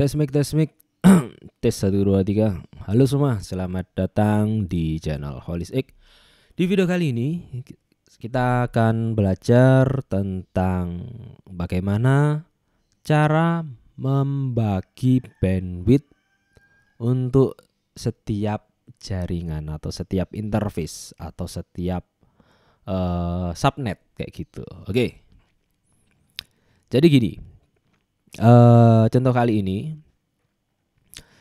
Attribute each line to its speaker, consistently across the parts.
Speaker 1: Tes mic, tes mic. Tes 1 2 3. Halo semua, selamat datang di channel Holistic. Di video kali ini kita akan belajar tentang bagaimana cara membagi bandwidth untuk setiap jaringan atau setiap interface atau setiap subnet kayak gitu. Oke. Jadi gini. Contoh kali ini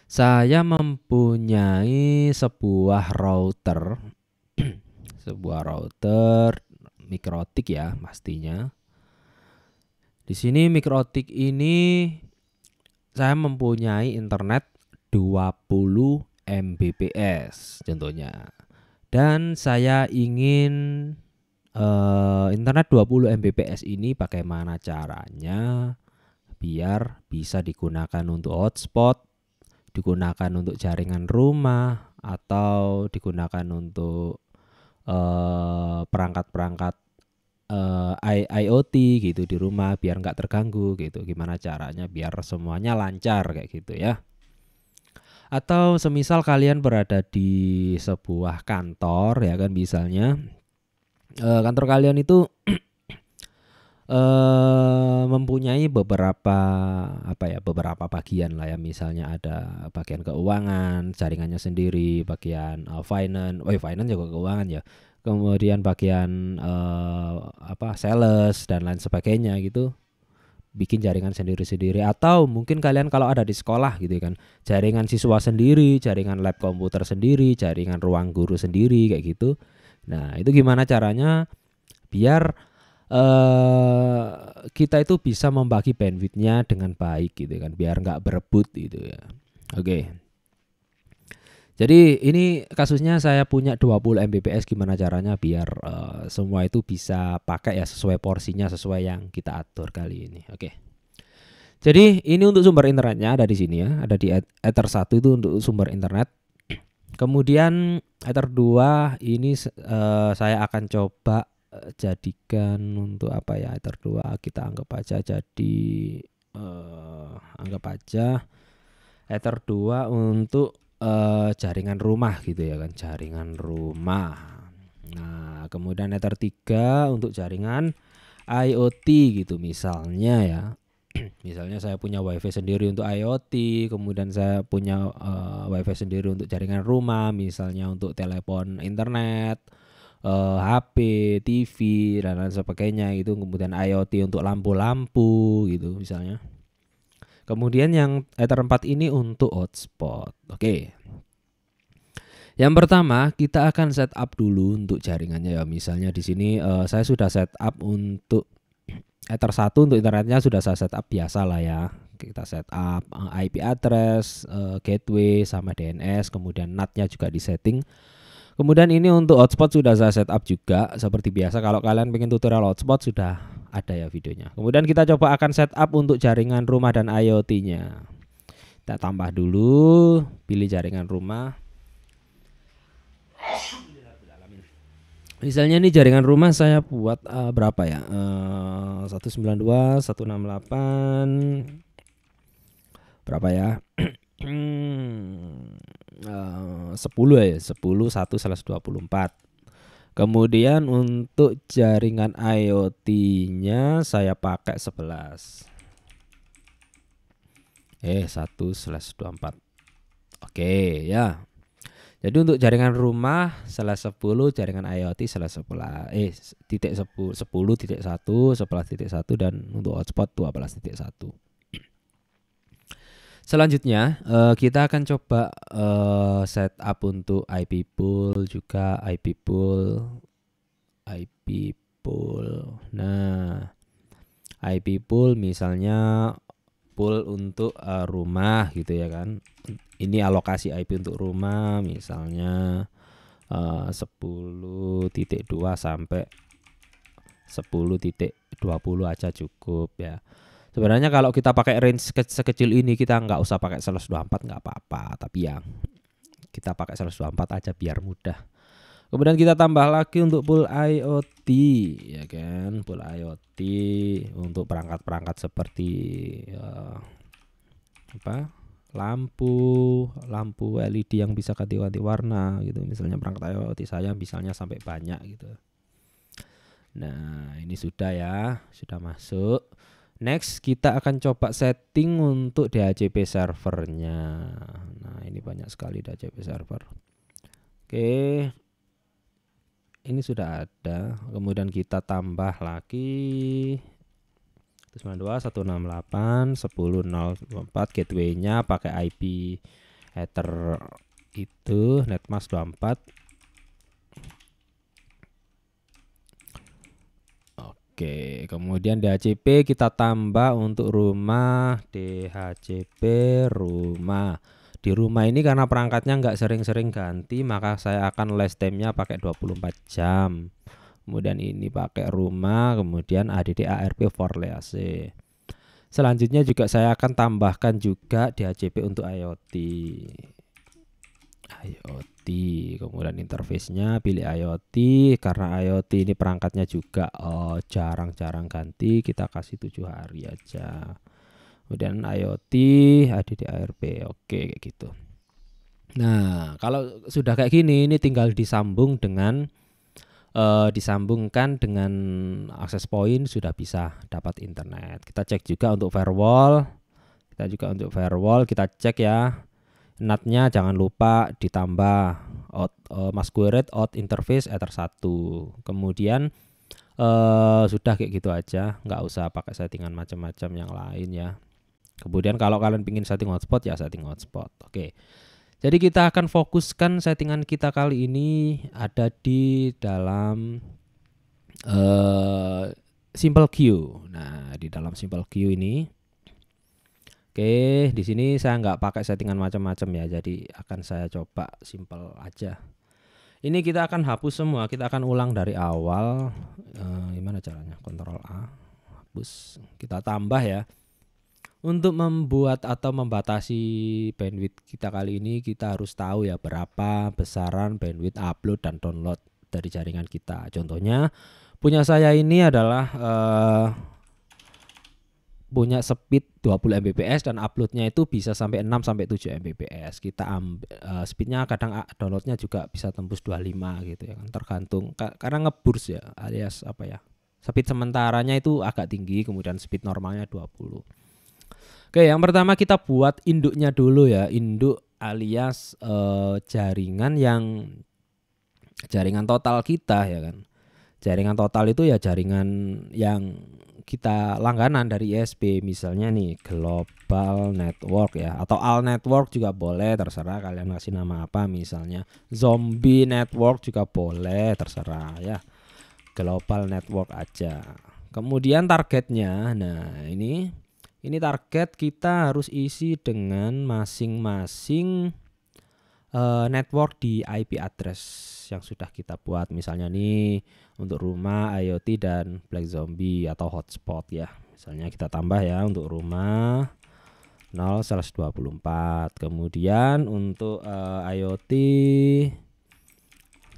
Speaker 1: saya mempunyai sebuah router sebuah router mikrotik ya pastinya. Di sini mikrotik ini saya mempunyai internet 20 Mbps contohnya. Dan saya ingin internet 20 Mbps ini bagaimana caranya biar bisa digunakan untuk hotspot, digunakan untuk jaringan rumah, atau digunakan untuk perangkat-perangkat IoT gitu di rumah biar nggak terganggu gitu. Gimana caranya biar semuanya lancar kayak gitu ya. Atau semisal kalian berada di sebuah kantor ya kan, misalnya kantor kalian itu mempunyai beberapa bagian lah ya, misalnya ada bagian keuangan jaringannya sendiri, bagian finance juga keuangan ya, kemudian bagian sales dan lain sebagainya gitu, bikin jaringan sendiri-sendiri. Atau mungkin kalian kalau ada di sekolah gitu kan, jaringan siswa sendiri, jaringan lab komputer sendiri, jaringan ruang guru sendiri kayak gitu. Nah itu gimana caranya biar kita itu bisa membagi bandwidthnya dengan baik gitu kan, biar nggak berebut gitu ya. Oke. Jadi ini kasusnya saya punya 20 Mbps, gimana caranya biar semua itu bisa pakai ya sesuai porsinya, sesuai yang kita atur kali ini. Oke. Jadi ini untuk sumber internetnya ada di sini ya, ada di Ether 1 itu untuk sumber internet. Kemudian Ether 2 ini saya akan coba jadikan untuk apa ya, Ether 2 kita anggap aja jadi Ether 2 untuk jaringan rumah gitu ya kan, jaringan rumah. Nah kemudian Ether 3 untuk jaringan IoT gitu misalnya ya. Misalnya saya punya wifi sendiri untuk IoT, kemudian saya punya wifi sendiri untuk jaringan rumah, misalnya untuk telepon internet, HP, TV dan lain sebagainya gitu. Kemudian IoT untuk lampu-lampu gitu misalnya. Kemudian yang Ether 4 ini untuk hotspot. Oke. Yang pertama kita akan setup dulu untuk jaringannya ya. Misalnya di sini saya sudah setup untuk Ether 1 untuk internetnya sudah saya setup biasa lah ya. Kita setup IP address, gateway sama DNS, kemudian NAT-nya juga disetting. Kemudian ini untuk hotspot sudah saya setup juga seperti biasa. Kalau kalian pengen tutorial hotspot sudah ada ya videonya. Kemudian kita coba akan setup untuk jaringan rumah dan IoT-nya. Kita tambah dulu, pilih jaringan rumah. Misalnya nih jaringan rumah saya buat berapa ya? 192, 168 berapa ya? 10 ya, 10 1/24. Kemudian untuk jaringan IoT-nya saya pakai 11. 1/24. Oke ya. Jadi untuk jaringan rumah 10, jaringan IoT 10.1, 11.1 dan untuk hotspot 12.1. Selanjutnya kita akan coba setup untuk IP pool juga, IP pool. Nah, IP pool misalnya pool untuk rumah gitu ya kan. Ini alokasi IP untuk rumah misalnya 10.2 sampai 10.20 aja cukup ya. Sebenarnya kalau kita pakai range sekecil ini kita nggak usah pakai 124 nggak apa-apa, tapi ya kita pakai 124 aja biar mudah. Kemudian kita tambah lagi untuk pool IoT ya kan, pool IoT untuk perangkat-perangkat seperti apa lampu LED yang bisa ganti-ganti warna gitu. Misalnya perangkat IoT saya misalnya sampai banyak gitu. Nah, ini sudah ya, sudah masuk. Next, kita akan coba setting untuk DHCP servernya. Nah, ini banyak sekali DHCP server. Oke. Ini sudah ada. Kemudian kita tambah lagi 192.168.10.024 gateway-nya pakai IP header itu netmask 24. Oke, kemudian DHCP kita tambah untuk rumah DHCP rumah. Di rumah ini karena perangkatnya nggak sering-sering ganti, maka saya akan last time-nya pakai 24 jam. Kemudian ini pakai rumah, kemudian ADD ARP for LAC. Selanjutnya juga saya akan tambahkan juga DHCP untuk IoT. Kemudian interface-nya pilih IoT, karena IoT ini perangkatnya juga jarang-jarang ganti, kita kasih 7 hari aja. Kemudian IoT ADD ARP, oke kayak gitu. Nah, kalau sudah kayak gini, ini tinggal disambungkan access point, sudah bisa dapat internet. Kita cek juga untuk firewall. Kita cek ya. NAT-nya jangan lupa ditambah masquerade out interface ether 1. Kemudian sudah kayak gitu aja, nggak usah pakai settingan macam-macam yang lain ya. Kemudian kalau kalian pingin setting hotspot ya setting hotspot. Oke. Jadi kita akan fokuskan settingan kita kali ini ada di dalam simple queue. Nah, di dalam simple queue ini, oke, di sini saya nggak pakai settingan macam-macam ya. Jadi akan saya coba simple aja. Ini kita akan hapus semua. Kita akan ulang dari awal. Gimana caranya? Ctrl A, hapus. Kita tambah ya. Untuk membuat atau membatasi bandwidth kita kali ini, kita harus tahu ya berapa besaran bandwidth upload dan download dari jaringan kita. Contohnya punya saya ini adalah punya speed 20 Mbps dan uploadnya itu bisa sampai 6 sampai 7 Mbps. Kita speednya kadang downloadnya juga bisa tembus 25 gitu ya kan, tergantung karena ngeburs ya, alias apa ya, speed sementaranya itu agak tinggi, kemudian speed normalnya 20. Oke, yang pertama kita buat induknya dulu ya, induk alias jaringan total kita ya kan. Jaringan total itu ya jaringan yang kita langganan dari ISP, misalnya nih global network ya, atau all network juga boleh, terserah kalian kasih nama apa, misalnya zombie network juga boleh, terserah ya, global network aja. Kemudian targetnya, nah ini target kita harus isi dengan masing-masing network di IP address yang sudah kita buat. Misalnya nih untuk rumah, IoT, dan Black Zombie atau hotspot ya. Misalnya kita tambah ya untuk rumah 0/24. Kemudian untuk IoT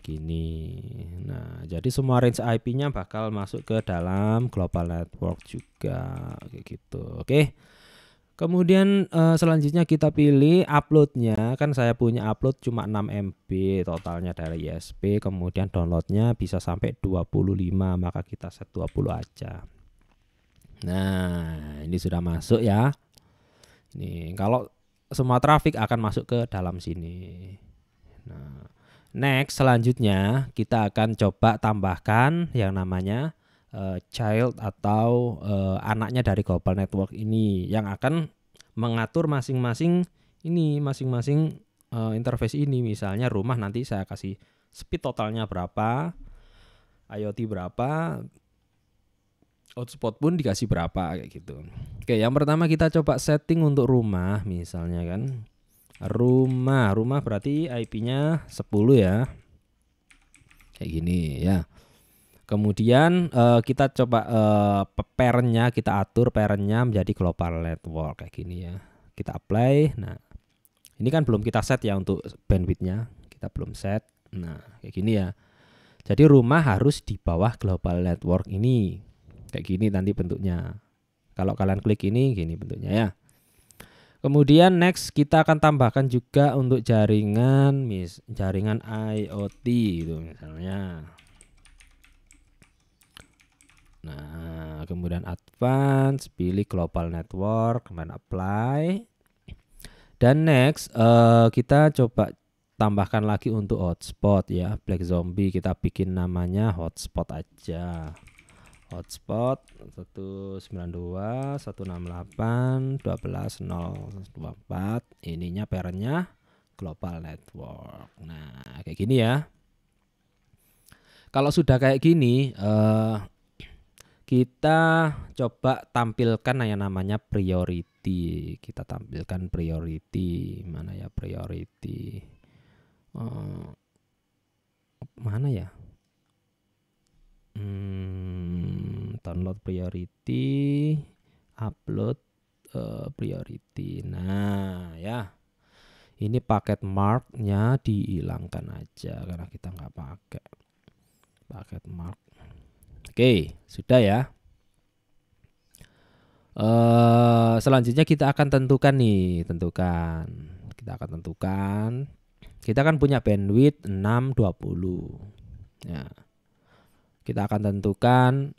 Speaker 1: gini. Nah, jadi semua range IP-nya bakal masuk ke dalam global network juga kayak gitu. Oke. Kemudian selanjutnya kita pilih uploadnya, kan saya punya upload cuma 6 MB totalnya dari ISP, kemudian downloadnya bisa sampai 25, maka kita set 20 aja. Nah, ini sudah masuk ya. Ini kalau semua traffic akan masuk ke dalam sini. Nah, next selanjutnya kita akan coba tambahkan yang namanya child atau anaknya dari global network ini yang akan mengatur masing-masing interface ini. Misalnya rumah nanti saya kasih speed totalnya berapa, IoT berapa, hotspot pun dikasih berapa kayak gitu. Oke, yang pertama kita coba setting untuk rumah, misalnya kan rumah berarti IP-nya 10 ya, kayak gini ya. Kemudian kita coba parent-nya, kita atur parent-nya menjadi global network kayak gini ya. Kita apply. Nah, ini kan belum kita set ya untuk bandwidth-nya, kita belum set. Nah, kayak gini ya. Jadi rumah harus di bawah global network ini. Kayak gini nanti bentuknya. Kalau kalian klik ini gini bentuknya ya. Kemudian next kita akan tambahkan juga untuk jaringan jaringan IoT itu misalnya. Nah, kemudian advance, pilih global network, kemudian apply. Dan next kita coba tambahkan lagi untuk hotspot ya. Black Zombie kita bikin namanya hotspot aja. Hotspot 192.168.12.024. Ininya parentnya global network. Nah, kayak gini ya. Kalau sudah kayak gini kita coba tampilkan yang namanya priority. Kita tampilkan priority. Mana ya priority? Mana ya? Download priority, upload priority. Nah ya, ini paket marknya dihilangkan aja karena kita nggak pakai paket mark. Oke, sudah ya. Selanjutnya kita akan tentukan nih, kita akan tentukan. Kita kan punya bandwidth 620. Ya. Kita akan tentukan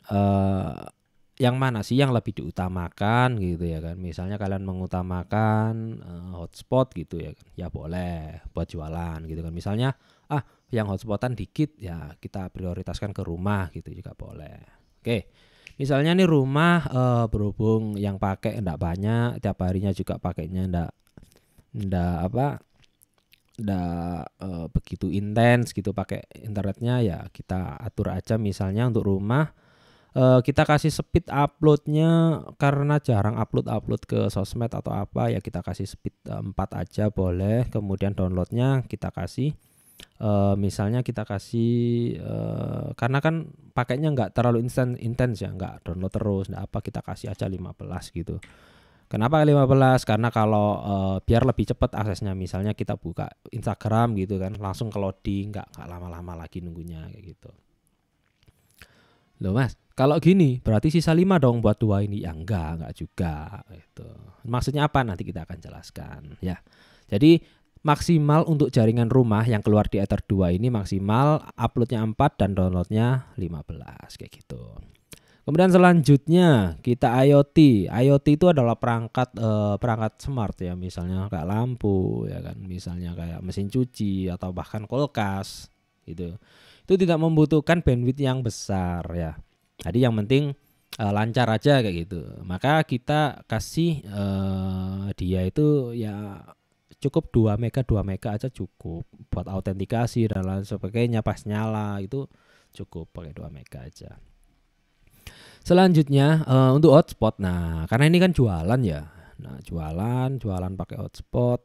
Speaker 1: yang mana sih yang lebih diutamakan gitu ya kan. Misalnya kalian mengutamakan hotspot gitu ya kan. Ya boleh buat jualan gitu kan. Misalnya yang hotspotan dikit ya kita prioritaskan ke rumah gitu juga boleh. Oke. Misalnya nih rumah berhubung yang pakai enggak banyak, tiap harinya juga pakainya enggak begitu intens gitu pakai internetnya, ya kita atur aja. Misalnya untuk rumah kita kasih speed uploadnya karena jarang upload ke sosmed atau apa ya, kita kasih speed 4 aja boleh. Kemudian downloadnya kita kasih misalnya kita kasih karena kan pakainya nggak terlalu intens ya, nggak download terus nggak apa, kita kasih aja 15 gitu. Kenapa 15? Karena kalau biar lebih cepat aksesnya. Misalnya kita buka Instagram gitu kan, langsung ke loading, nggak lama-lama lagi nunggunya kayak gitu. Loh Mas, kalau gini berarti sisa 5 dong buat 2 ini. Ya enggak juga gitu. Maksudnya apa nanti kita akan jelaskan ya. Jadi maksimal untuk jaringan rumah yang keluar di Ether 2 ini maksimal uploadnya 4 dan downloadnya 15 kayak gitu. Kemudian selanjutnya kita IoT. IoT itu adalah perangkat smart ya, misalnya kayak lampu ya kan, misalnya kayak mesin cuci atau bahkan kulkas gitu. Itu tidak membutuhkan bandwidth yang besar ya. Jadi yang penting lancar aja kayak gitu. Maka kita kasih dia itu ya cukup 2 mega aja cukup buat autentikasi dan lain sebagainya. Pas nyala itu cukup pakai 2 mega aja. Selanjutnya untuk hotspot. Nah, karena ini kan jualan ya. Nah, jualan pakai hotspot.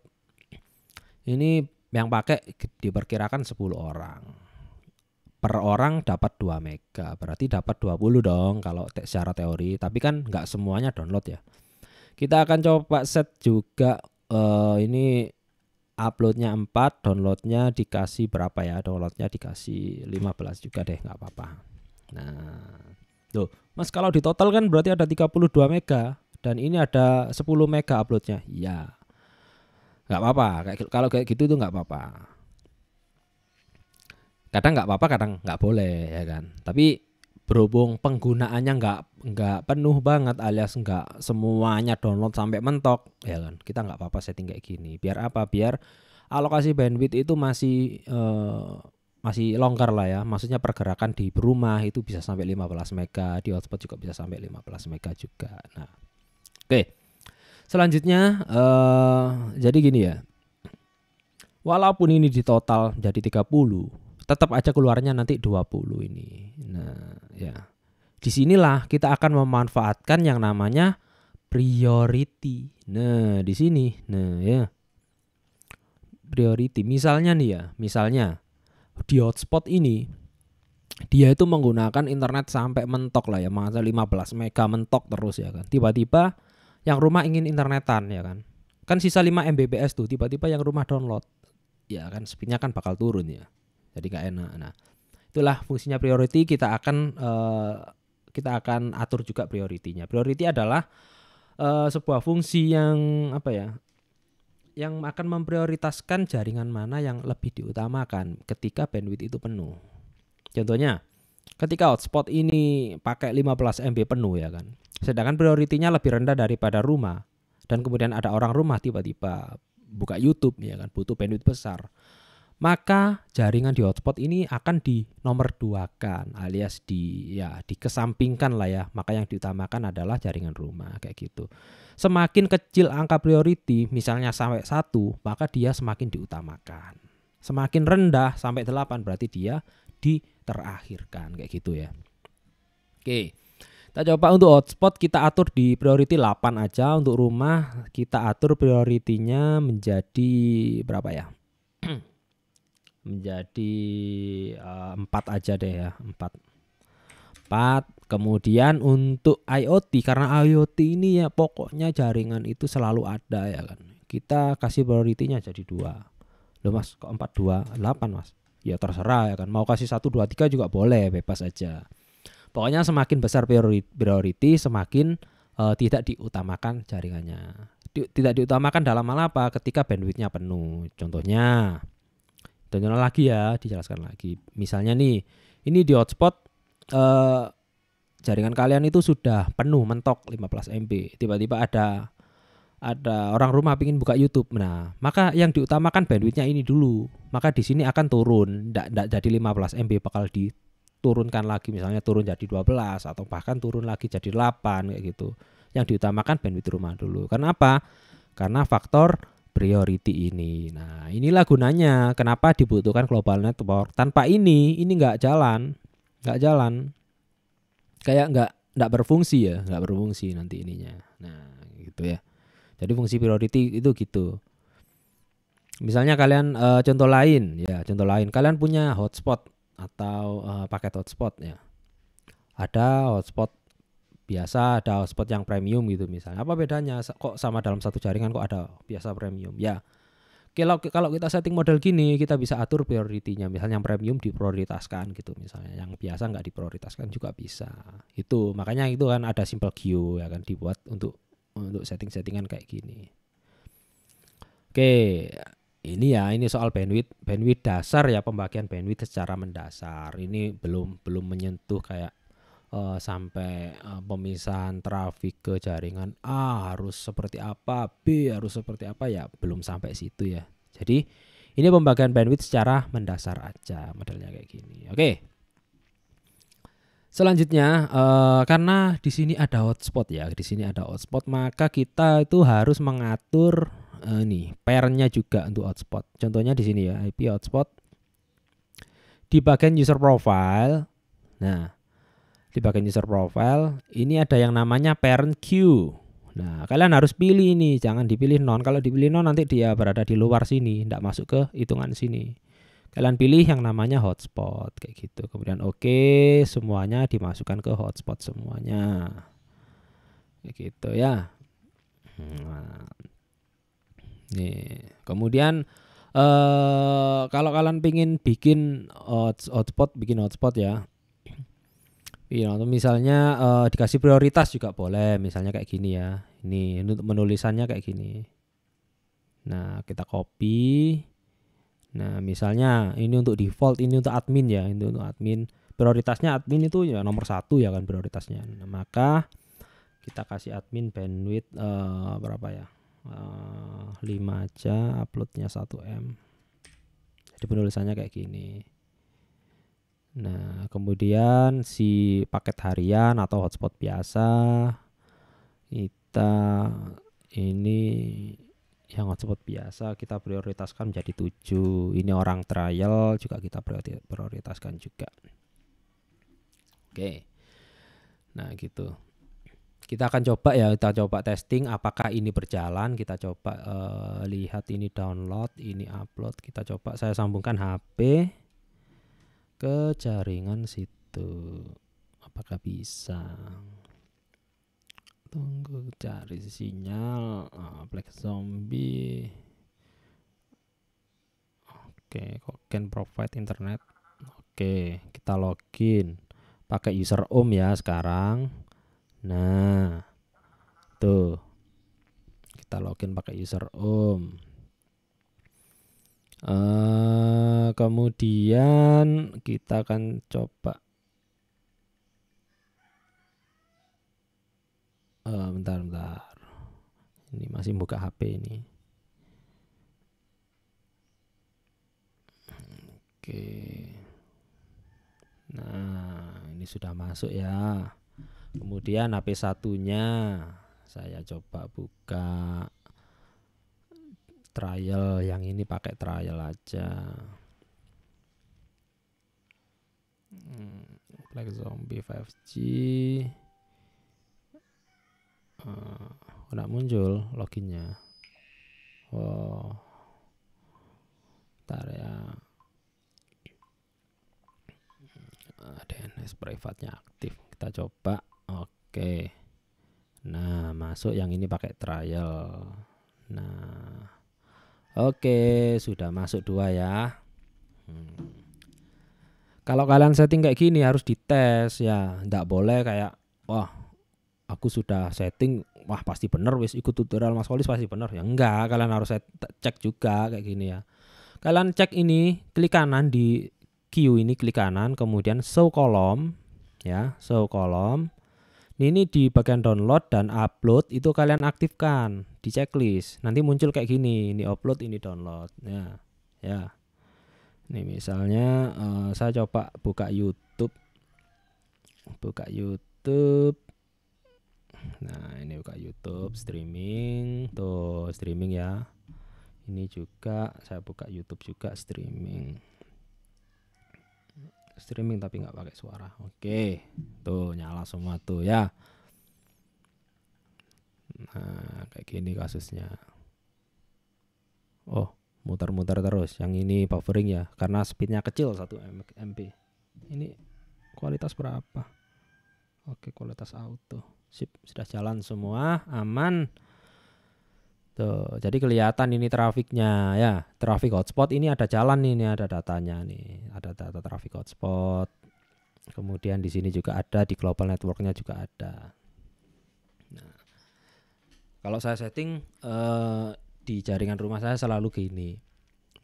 Speaker 1: Ini yang pakai diperkirakan 10 orang. Per orang dapat 2 mega. Berarti dapat 20 dong kalau secara teori, tapi kan nggak semuanya download ya. Kita akan coba set juga ini uploadnya 4, downloadnya dikasih berapa ya? Downloadnya dikasih 15 juga deh, nggak apa-apa. Nah, tuh Mas, kalau di total kan berarti ada 32 mega dan ini ada 10 mega uploadnya. Ya nggak apa-apa, kalau kayak gitu tuh nggak apa-apa. Kadang nggak apa-apa, kadang nggak boleh ya kan. Tapi berhubung penggunaannya nggak penuh banget alias nggak semuanya download sampai mentok ya kan, kita nggak apa-apa setting kayak gini. Biar apa? Biar alokasi bandwidth itu masih longgar lah ya. Maksudnya pergerakan di rumah itu bisa sampai 15 mega, di hotspot juga bisa sampai 15 mega juga. Nah, oke. Selanjutnya jadi gini ya. Walaupun ini di total jadi 30, tetap aja keluarnya nanti 20 ini. Nah, ya. Disinilah kita akan memanfaatkan yang namanya priority. Nah, di sini. Nah, ya. Priority. Misalnya nih ya, di hotspot ini dia itu menggunakan internet sampai mentok lah ya, masa 15 mega mentok terus ya kan. Tiba-tiba yang rumah ingin internetan ya kan. Kan sisa 5 Mbps tuh, tiba-tiba yang rumah download. Ya kan speednya kan bakal turun ya. Jadi gak enak. Nah, itulah fungsinya priority. Kita akan atur juga priority-nya. Priority adalah sebuah fungsi yang apa ya? yang akan memprioritaskan jaringan mana yang lebih diutamakan ketika bandwidth itu penuh. Contohnya, ketika hotspot ini pakai 15 MB penuh ya kan. Sedangkan prioritinya lebih rendah daripada rumah. Dan kemudian ada orang rumah tiba-tiba buka YouTube ya kan, butuh bandwidth besar. Maka jaringan di hotspot ini akan dinomorduakan alias dikesampingkan lah ya. Maka yang diutamakan adalah jaringan rumah kayak gitu. Semakin kecil angka priority, misalnya sampai 1, maka dia semakin diutamakan. Semakin rendah sampai 8 berarti dia diterakhirkan kayak gitu ya. Oke. Kita coba untuk hotspot kita atur di priority 8 aja. Untuk rumah kita atur prioritinya menjadi berapa ya? Menjadi 4 aja deh ya, 4. Kemudian untuk IoT, karena IoT ini ya pokoknya jaringan itu selalu ada ya kan. Kita kasih prioritinya jadi 2. Loh Mas, kok 4 2 8 Mas? Ya terserah ya kan. Mau kasih 1 2 3 juga boleh, bebas aja. Pokoknya semakin besar priority semakin tidak diutamakan jaringannya. Tidak diutamakan dalam hal apa? Ketika bandwidthnya penuh. Contohnya lagi ya, dijelaskan lagi. Misalnya nih, ini di hotspot jaringan kalian itu sudah penuh mentok 15 MB. Tiba-tiba ada orang rumah ingin buka YouTube. Nah, maka yang diutamakan bandwidthnya ini dulu. Maka di sini akan turun, enggak jadi 15 MB, bakal diturunkan lagi, misalnya turun jadi 12 atau bahkan turun lagi jadi 8 kayak gitu. Yang diutamakan bandwidth rumah dulu. Karena apa? Karena faktor priority ini. Nah, inilah gunanya kenapa dibutuhkan global network. Tanpa ini nggak jalan. Kayak nggak berfungsi ya, nggak berfungsi nanti ininya. Nah, gitu ya. Jadi fungsi priority itu gitu. Misalnya kalian contoh lain, kalian punya hotspot atau paket hotspot ya. Ada hotspot biasa, ada hotspot yang premium gitu misalnya. Apa bedanya kok sama dalam satu jaringan kok ada biasa premium? Ya, kalau kita setting model gini, kita bisa atur prioritinya. Misalnya yang premium diprioritaskan gitu misalnya. Yang biasa nggak diprioritaskan juga bisa. Itu makanya itu kan ada simple queue ya kan, dibuat untuk setting-settingan kayak gini. Oke, ini soal bandwidth dasar ya, pembagian bandwidth secara mendasar. Ini belum menyentuh kayak sampai pemisahan trafik ke jaringan A harus seperti apa, B harus seperti apa, ya belum sampai situ ya. Jadi ini pembagian bandwidth secara mendasar aja, modelnya kayak gini. Oke. Selanjutnya karena di sini ada hotspot ya, maka kita itu harus mengatur pairnya juga untuk hotspot. Contohnya di sini ya, IP hotspot di bagian user profile. Nah, di bagian user profile ini ada yang namanya parent queue. Nah, kalian harus pilih ini, jangan dipilih non. Kalau dipilih non nanti dia berada di luar sini, tidak masuk ke hitungan sini. Kalian pilih yang namanya hotspot kayak gitu. Kemudian oke, semuanya dimasukkan ke hotspot semuanya. Kayak gitu ya. Nah, nih, kemudian kalau kalian pingin bikin hotspot ya. Iya, misalnya dikasih prioritas juga boleh, misalnya kayak gini ya. Ini untuk menulisannya kayak gini. Nah, kita copy. Nah, misalnya ini untuk default, ini untuk admin ya, ini untuk admin. Prioritasnya admin itu ya nomor 1 ya kan prioritasnya. Nah, maka kita kasih admin bandwidth berapa ya? 5 aja, uploadnya 1 M. Jadi penulisannya kayak gini. Nah, kemudian si paket harian atau hotspot biasa kita ini yang hotspot biasa kita prioritaskan menjadi 7. Ini orang trial juga kita prioritaskan juga. Oke. Nah, gitu. Kita akan coba ya, kita coba testing apakah ini berjalan. Kita coba lihat ini download, ini upload. Kita coba saya sambungkan HP ke jaringan situ, apakah bisa? Tunggu cari sinyal. Black Zombie. Oke, kok can provide internet. Oke, kita login pakai user ya sekarang. Nah, tuh kita login pakai user Kemudian kita akan coba bentar. Ini masih buka HP ini. Oke. Nah, ini sudah masuk ya. Kemudian HP satunya saya coba buka trial, yang ini pakai trial aja. Black Zombie 5G. Nggak muncul loginnya. Oh, bentar ya. DNS private-nya aktif. Kita coba. Oke. Nah, masuk yang ini pakai trial. Nah, oke, sudah masuk 2 ya. Kalau kalian setting kayak gini harus dites ya. Nggak boleh kayak wah, aku sudah setting, wah pasti bener wis ikut tutorial Mas Kolis pasti bener. Ya enggak, kalian harus cek juga kayak gini ya. Kalian cek ini, klik kanan di queue ini, klik kanan, kemudian show column ya, show column. Ini di bagian download dan upload itu kalian aktifkan di checklist. Nanti muncul kayak gini, ini upload, ini download ya. Ya. Ini misalnya saya coba buka YouTube. Nah, ini buka YouTube streaming, tuh streaming ya. Ini juga saya buka YouTube juga streaming tapi nggak pakai suara. Oke, tuh nyala semua tuh ya. Nah, kayak gini kasusnya. Oh, muter-muter terus. Yang ini buffering ya, karena speednya kecil 1 MB. Ini kualitas berapa? Oke, kualitas auto. Sip, sudah jalan semua, aman. Tuh, jadi kelihatan ini trafiknya ya. Traffic hotspot ini ada jalan nih, ini ada datanya nih. Ada data traffic hotspot. Kemudian di sini juga ada, di global networknya juga ada. Nah, kalau saya setting di jaringan rumah saya selalu gini.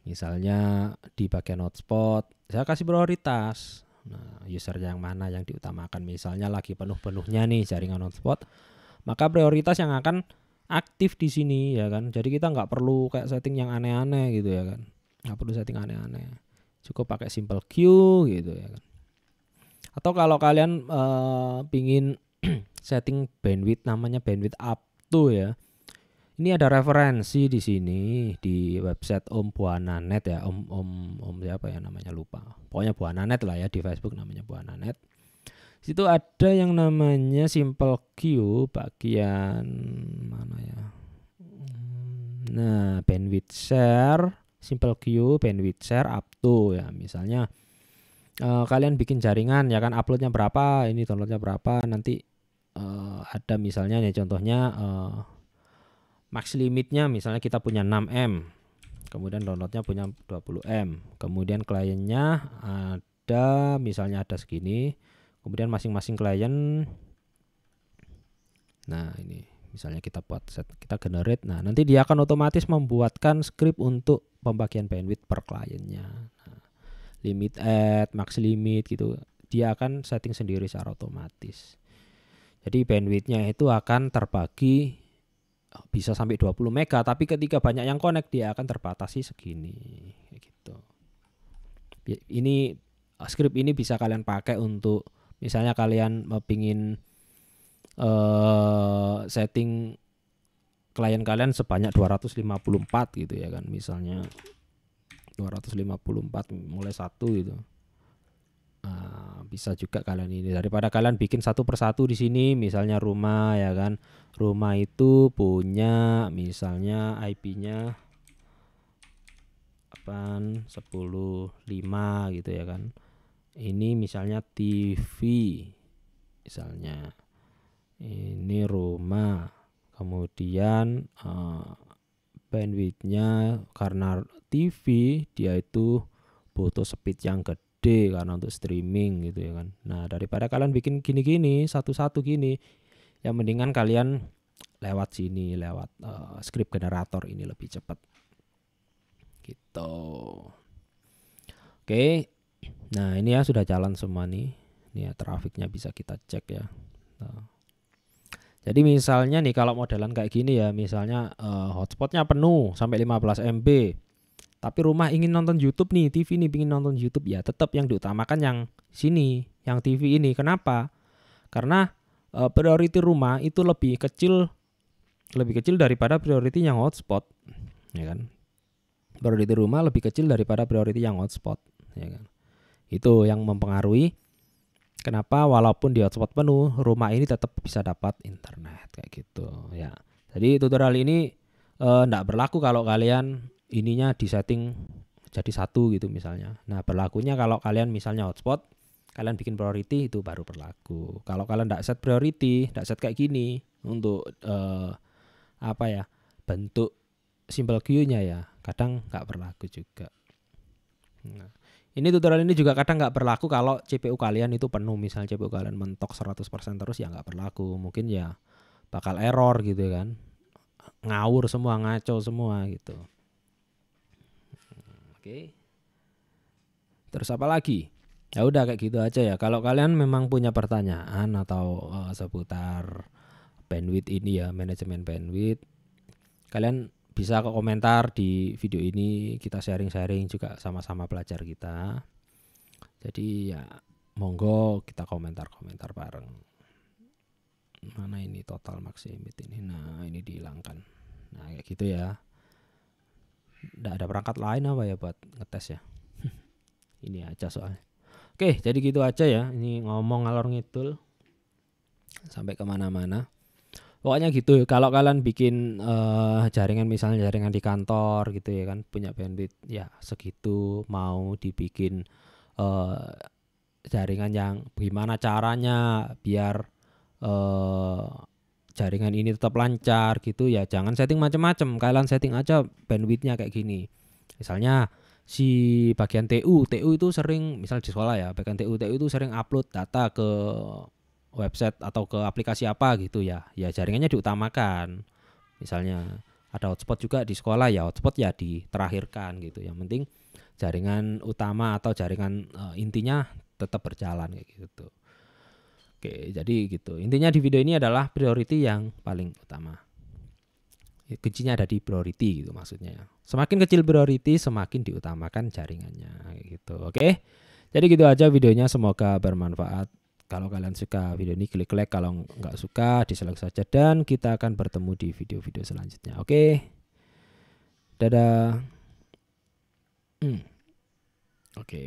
Speaker 1: Misalnya di bagian hotspot, saya kasih prioritas. Nah, user yang mana yang diutamakan. Misalnya lagi penuh-penuhnya nih jaringan hotspot, maka prioritas yang akan aktif di sini ya kan. Jadi kita nggak perlu kayak setting yang aneh-aneh gitu ya kan. Nggak perlu setting aneh-aneh. Cukup pakai simple queue gitu ya kan. Atau kalau kalian pingin setting bandwidth, namanya bandwidth up to ya. Ini ada referensi di sini di website Om Buana.net ya, Om siapa ya namanya lupa. Pokoknya Buana.net lah ya, di Facebook namanya Buana.net. Situ ada yang namanya simple queue bagian mana ya? Nah, bandwidth share, simple queue, bandwidth share up to ya. Misalnya kalian bikin jaringan ya kan, uploadnya berapa, ini downloadnya berapa, nanti ada misalnya nih contohnya max limitnya misalnya kita punya 6M, kemudian downloadnya punya 20M, kemudian kliennya ada misalnya ada segini, kemudian masing-masing klien, nah ini misalnya kita buat set, kita generate, nah nanti dia akan otomatis membuatkan script untuk pembagian bandwidth per kliennya. Nah, limit add, max limit gitu, dia akan setting sendiri secara otomatis. Jadi bandwidthnya itu akan terbagi bisa sampai 20 mega, tapi ketika banyak yang connect dia akan terbatasi segini gitu. Ini script ini bisa kalian pakai untuk misalnya kalian pingin setting klien kalian sebanyak 254 gitu ya kan, misalnya 254 mulai 1 gitu. Bisa juga kalian ini, daripada kalian bikin satu persatu di sini, misalnya rumah ya kan, rumah itu punya misalnya IP-nya 10.5 gitu ya kan. Ini misalnya TV, misalnya ini rumah, kemudian bandwidthnya karena TV dia itu butuh speed yang gede karena untuk streaming gitu ya kan. Nah, daripada kalian bikin gini-gini satu-satu gini, ya mendingan kalian lewat sini, lewat script generator ini lebih cepat gitu. Oke. Nah, ini ya sudah jalan semua nih. Ini ya trafiknya bisa kita cek ya. Nah. Jadi misalnya nih kalau modelan kayak gini ya, misalnya hotspotnya penuh sampai 15 MB. Tapi rumah ingin nonton YouTube nih, TV nih ingin nonton YouTube, ya tetap yang diutamakan yang sini, yang TV ini. Kenapa? Karena priority rumah itu lebih kecil daripada priority yang hotspot, ya kan? Priority rumah lebih kecil daripada priority yang hotspot, ya kan? Itu yang mempengaruhi kenapa walaupun di hotspot penuh, rumah ini tetap bisa dapat internet kayak gitu, ya. Jadi tutorial ini enggak berlaku kalau kalian ininya di setting jadi satu gitu misalnya. Nah, berlakunya kalau kalian misalnya hotspot, kalian bikin priority itu baru berlaku. Kalau kalian enggak set priority, enggak set kayak gini untuk apa ya, bentuk simple queue-nya ya, kadang enggak berlaku juga. Nah, ini tutorial ini juga kadang nggak berlaku kalau CPU kalian itu penuh. Misalnya CPU kalian mentok 100% terus, ya nggak berlaku. Mungkin ya bakal error gitu kan. Ngawur semua, ngaco semua gitu. Oke. Terus apa lagi? Ya udah kayak gitu aja ya. Kalau kalian memang punya pertanyaan atau seputar bandwidth ini ya, manajemen bandwidth, kalian bisa ke komentar di video ini, kita sharing-sharing juga sama-sama belajar kita. Jadi ya monggo kita komentar-komentar bareng. Mana ini total max limit ini? Nah, ini dihilangkan. Nah, kayak gitu ya. Nggak ada perangkat lain apa ya buat ngetes ya. Ini aja soalnya. Oke, jadi gitu aja ya. Ini ngomong ngalor ngidul sampai kemana-mana. Pokoknya gitu. Kalau kalian bikin jaringan, misalnya jaringan di kantor gitu ya kan, punya bandwidth ya segitu, mau dibikin jaringan yang gimana caranya biar jaringan ini tetap lancar gitu ya, jangan setting macam-macam. Kalian setting aja bandwidthnya kayak gini. Misalnya si bagian TU itu sering, misal di sekolah ya, bagian TU itu sering upload data ke website atau ke aplikasi apa gitu ya, ya jaringannya diutamakan. Misalnya ada hotspot juga di sekolah, ya hotspot ya diterakhirkan gitu. Yang penting jaringan utama atau jaringan intinya tetap berjalan kayak gitu. Oke, jadi gitu. Intinya di video ini adalah priority yang paling utama. Kuncinya ada di priority gitu maksudnya. Semakin kecil priority, semakin diutamakan jaringannya kayak gitu. Oke. Jadi gitu aja videonya, semoga bermanfaat. Kalau kalian suka video ini klik like, kalau nggak suka dislike saja, dan kita akan bertemu di video-video selanjutnya. Oke. Dadah. Oke.